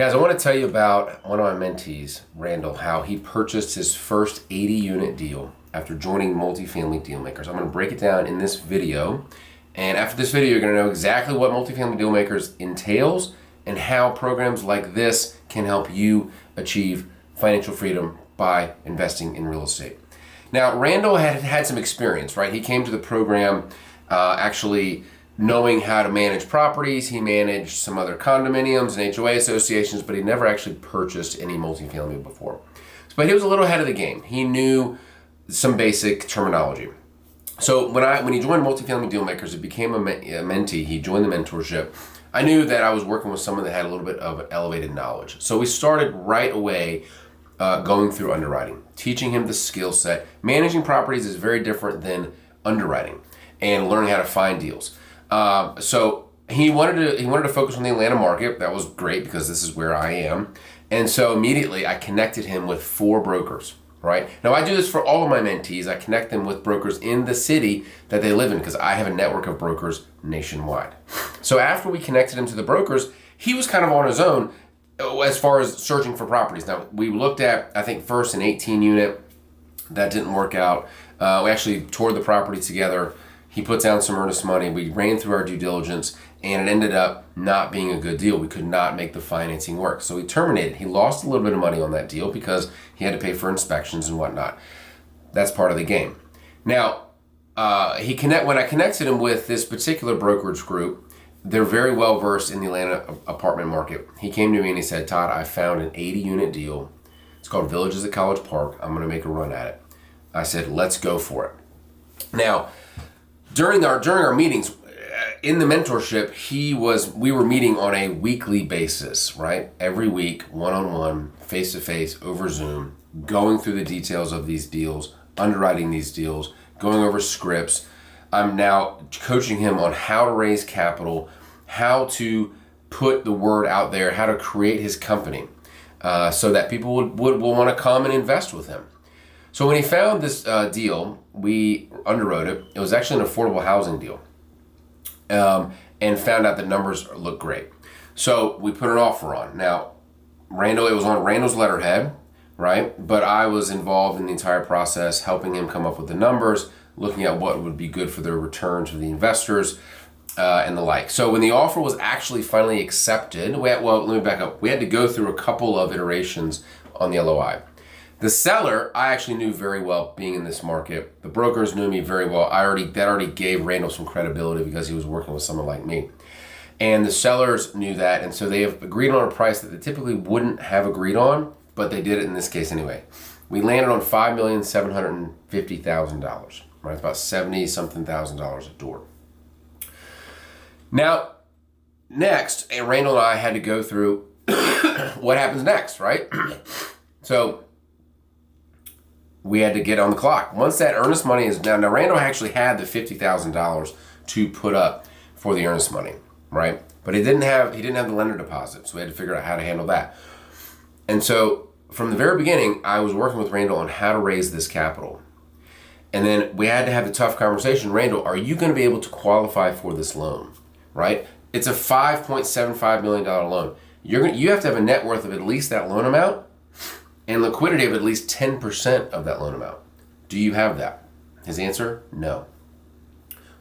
Guys, I want to tell you about one of my mentees, Randall, how he purchased his first 80-unit deal after joining multifamily dealmakers. I'm going to break it down in this video. And after this video, you're going to know exactly what multifamily dealmakers entails and how programs like this can help you achieve financial freedom by investing in real estate. Now, Randall had some experience, right? He came to the program actually knowing how to manage properties. He managed some other condominiums and HOA associations, but he never actually purchased any multifamily before. But he was a little ahead of the game. He knew some basic terminology. So when he joined Multifamily Dealmakers, it became a mentee. He joined the mentorship. I knew that I was working with someone that had a little bit of elevated knowledge. So we started right away going through underwriting, teaching him the skill set. Managing properties is very different than underwriting and learning how to find deals. So he wanted to focus on the Atlanta market. That was great because this is where I am. And so immediately I connected him with 4 brokers, right? Now I do this for all of my mentees. I connect them with brokers in the city that they live in because I have a network of brokers nationwide. So after we connected him to the brokers, he was kind of on his own as far as searching for properties. Now we looked at, I think first an 18 unit. That didn't work out. We actually toured the property together. He put down some earnest money. We ran through our due diligence and it ended up not being a good deal. We could not make the financing work. So he terminated. He lost a little bit of money on that deal because he had to pay for inspections and whatnot. That's part of the game. Now, when I connected him with this particular brokerage group, they're very well versed in the Atlanta apartment market. He came to me and he said, Todd, I found an 80-unit deal. It's called Villages at College Park. I'm going to make a run at it. I said, let's go for it. Now, during our meetings in the mentorship, we were meeting on a weekly basis, right? Every week, one-on-one, face-to-face, over Zoom, going through the details of these deals, underwriting these deals, going over scripts. I'm now coaching him on how to raise capital, how to put the word out there, how to create his company so that people will want to come and invest with him. So when he found this deal, we underwrote it. It was actually an affordable housing deal, and found out the numbers look great. So we put an offer on. Now, it was on Randall's letterhead, right? But I was involved in the entire process, helping him come up with the numbers, looking at what would be good for the returns for the investors, and the like. So when the offer was actually finally accepted, let me back up. We had to go through a couple of iterations on the LOI. The seller, I actually knew very well being in this market. The brokers knew me very well. That already gave Randall some credibility because he was working with someone like me. And the sellers knew that, and so they have agreed on a price that they typically wouldn't have agreed on, but they did it in this case anyway. We landed on $5,750,000, right? It's about $70-something thousand a door. Now, next, and Randall and I had to go through what happens next, right? So we had to get on the clock. Once that earnest money is down, now Randall actually had the $50,000 to put up for the earnest money, right? But he didn't have the lender deposit, so we had to figure out how to handle that. And so from the very beginning, I was working with Randall on how to raise this capital. And then we had to have the tough conversation. Randall, are you going to be able to qualify for this loan, right? It's a $5.75 million loan. You have to have a net worth of at least that loan amount and liquidity of at least 10% of that loan amount. Do you have that? His answer, no.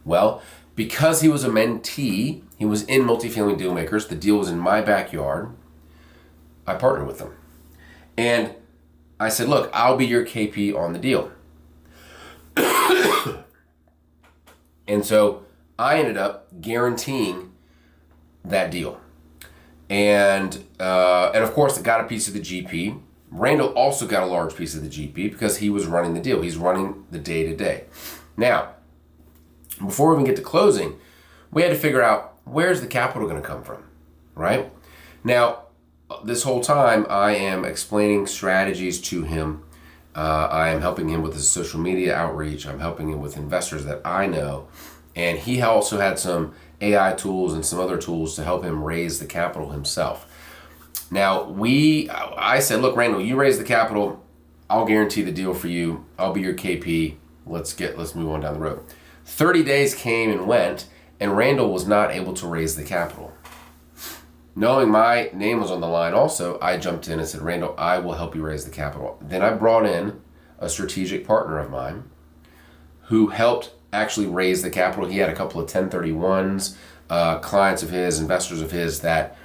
Well, because he was a mentee, he was in Multifamily Dealmakers, the deal was in my backyard, I partnered with him. And I said, look, I'll be your KP on the deal. And so I ended up guaranteeing that deal. And of course, I got a piece of the GP. Randall also got a large piece of the GP because he was running the deal. He's running the day-to-day. Now, before we even get to closing, we had to figure out where's the capital going to come from, right? Now, this whole time, I am explaining strategies to him. I am helping him with his social media outreach. I'm helping him with investors that I know. And he also had some AI tools and some other tools to help him raise the capital himself. Now, I said, look, Randall, you raise the capital. I'll guarantee the deal for you. I'll be your KP. Let's move on down the road. 30 days came and went, and Randall was not able to raise the capital. knowing my name was on the line also, I jumped in and said, Randall, I will help you raise the capital. Then I brought in a strategic partner of mine who helped actually raise the capital. He had a couple of 1031s, clients of his, investors of his that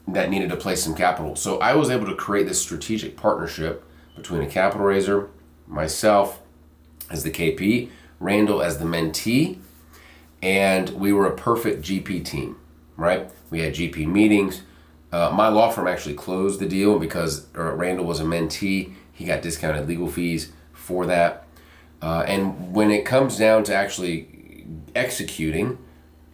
needed to place some capital. So I was able to create this strategic partnership between a capital raiser, myself as the KP, Randall as the mentee, and we were a perfect GP team, right? We had GP meetings. My law firm actually closed the deal because Randall was a mentee. He got discounted legal fees for that. And when it comes down to actually executing,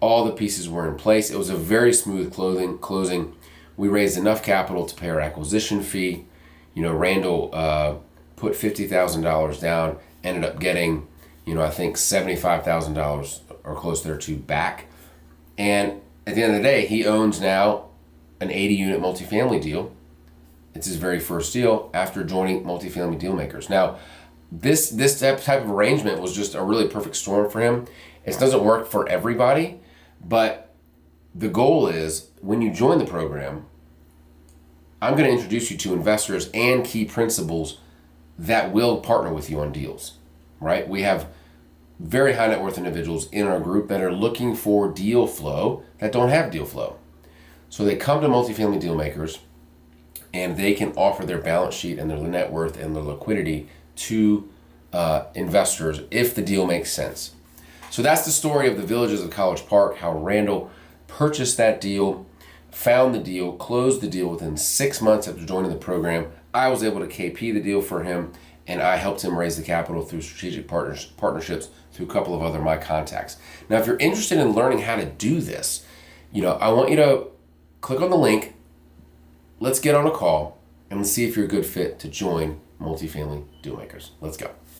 all the pieces were in place. It was a very smooth closing. We raised enough capital to pay our acquisition fee. Randall put $50,000 down, ended up getting, I think $75,000 or close thereto back. And at the end of the day, he owns now an 80-unit multifamily deal. It's his very first deal after joining Multifamily Dealmakers. Now, this type of arrangement was just a really perfect storm for him. It doesn't work for everybody, but the goal is when you join the program, I'm going to introduce you to investors and key principals that will partner with you on deals, right? We have very high net worth individuals in our group that are looking for deal flow that don't have deal flow. So they come to Multifamily Dealmakers and they can offer their balance sheet and their net worth and their liquidity to investors if the deal makes sense. So that's the story of the Villages of College Park, how Randall purchased that deal, found the deal, closed the deal within 6 months after joining the program. I was able to KP the deal for him, and I helped him raise the capital through strategic partnerships through a couple of other my contacts. Now, if you're interested in learning how to do this, I want you to click on the link. Let's get on a call and let's see if you're a good fit to join Multifamily Dealmakers. Let's go.